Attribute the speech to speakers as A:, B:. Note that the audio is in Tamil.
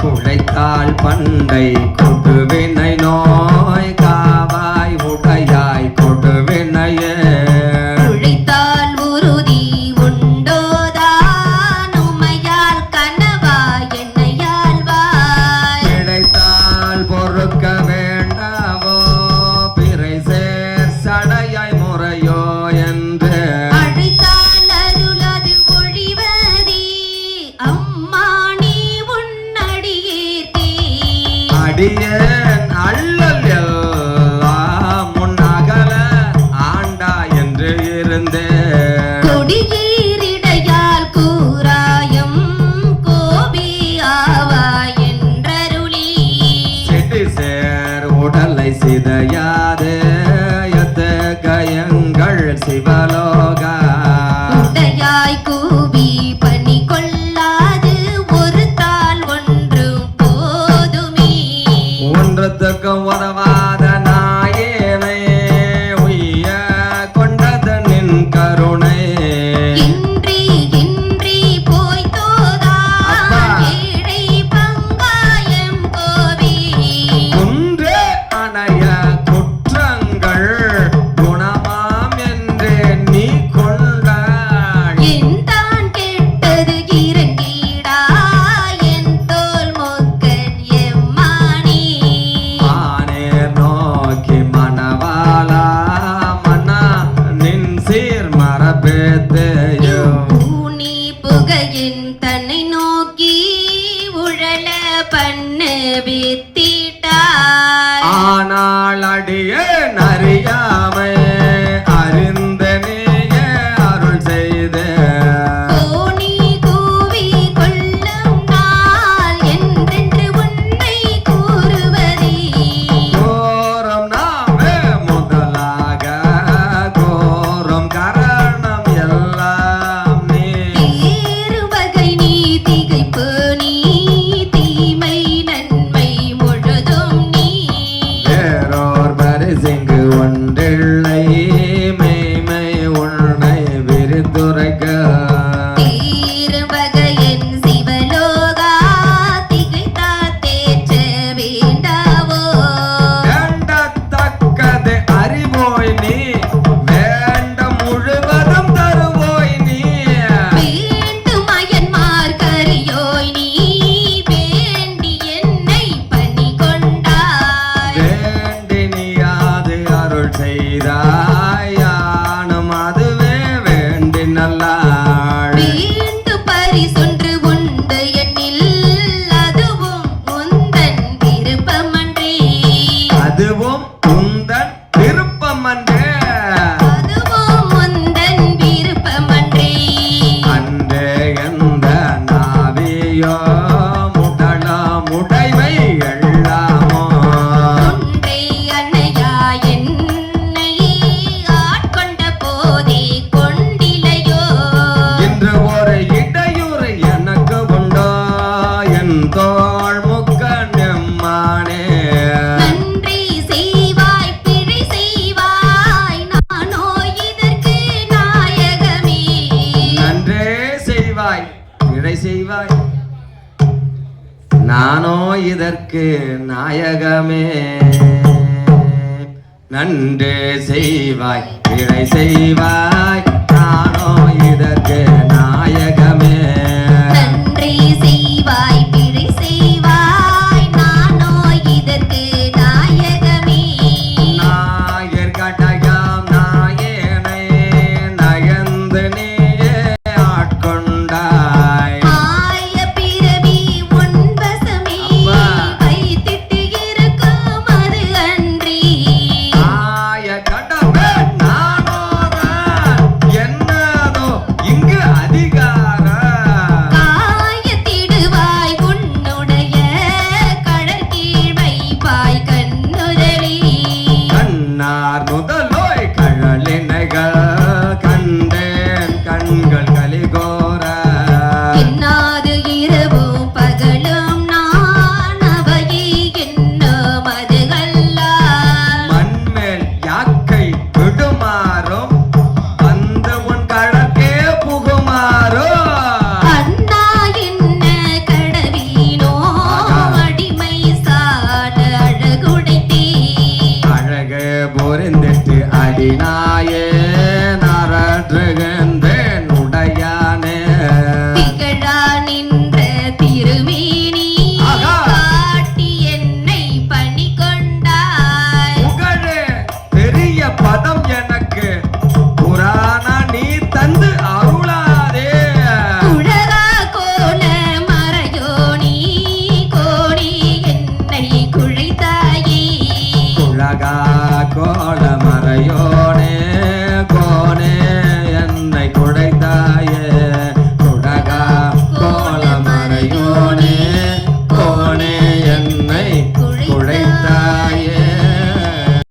A: குழைத்தாள் பண்டை கொடுவினை நோய் காவாய் உடையாய் கொடுவினையே
B: உழைத்தால் உறுதி உண்டோதான் உமையால் கனவாய் என்னையால் வாய்
A: கிடைத்தால் பொறுக்க வேண்டாவோ பிறை சேர் சடையாய் முறையோ என்று
B: அழைத்தால் அருளது ஒழிவதே அம்மா நீ உன்னடியேற்கே
A: அடியேன் அல்லல் எல்லாம் முன்னகல ஆண்டா என்று இருந்தே
B: கொடியீரிடையால் கூறாயம் கோபி ஆவாய் என்றருளி
A: செடி சேர் உடலை சிதையாதே கயங்கள் சிவலோகா
B: உடையாய் கூவி பணி கொள்ளாது ஒரு தாள் ஒன்றும் போதுமே
A: ஒன்றத்துக்கும் உதவாத நாயேனை உய்ய கொண்டது நின் கருணை
B: இன்றி இன்றி போய்த்தோதான் ஏழை பங்காயம் கோவி
A: குன்றே அணைய குற்றங்கள் குணமாம் என்றே நீ கொண்டாள்
B: என்தான் கெட்டது இறங்கிடா என் தோல் மொக்கன் எம்மானி
A: ஆனேர் நோக்கி மணவாளா மன்னா நின் சீர் மரபேத்தையோ
B: ஊனி புகையின் தன்னை நோக்கி உழல பண்ணு வித்திட்டாய்
A: ஆனால் அடியேன் அறியாமை அறிந்தனேய அருள் செய்தே
B: கோணி கூவி கொள்ளும் நாள் என்றென்று உன்னை கூறுவதே
A: கோரம் நாமே முதலாக கோரம் கரணம் எல்லாம் நீ
B: வேறு வகை நீ திகைப்பு நீ தீமை நன்மை முழுதும் நீ
A: வேறோர் பரிசிங்கு ஒன்றில்லை மெய்மை உன்னை விரித்துரைக்க
B: தீரு வகையின் சிவலோகா திகைத்தா தேற்ற வேண்டாவோ
A: வேண்டத்தக்கது அறிவோய் நீ வேண்ட முழுவதும் தருவோய் நீ
B: வேண்டும் அயன்மார் கரியோய் நீ வேண்டி என்னை பணி கொண்டாய்
A: வேண்டி நீயாது அருள் செய்தாய் யானும் அதுவே வேண்டி நல்லாள்
B: வேண்டு பரிசொன்று உண்டு என்னில் அதுவும் உந்தன் விருப்பமன்றே
A: அதுவும் உந்தன் விருப்பமன்றே
B: அதுவும் உந்தன் விருப்பமன்றே
A: அன்றே எந்த நாவியோ முடலா முடைமை எல்லாமோ
B: ஒன்றே அன்னையா என்னை ஆட்கொண்ட போதே கொண்டிலையோ
A: இன்று ஒரு இடையூறு எனக்கு உண்டோ என் தோள் முக்கன் எம்மானே
B: நன்றி செய்வாய் பிழை செய்வாய் நானோ இதற்கு நாயகமே
A: நன்றே செய்வாய் பிழை செய்வாய் நானோ இதற்கு நாயகமே நன்றே செய்வாய் பிழை செய்வாய் நானோ இதற்கு நாயகமே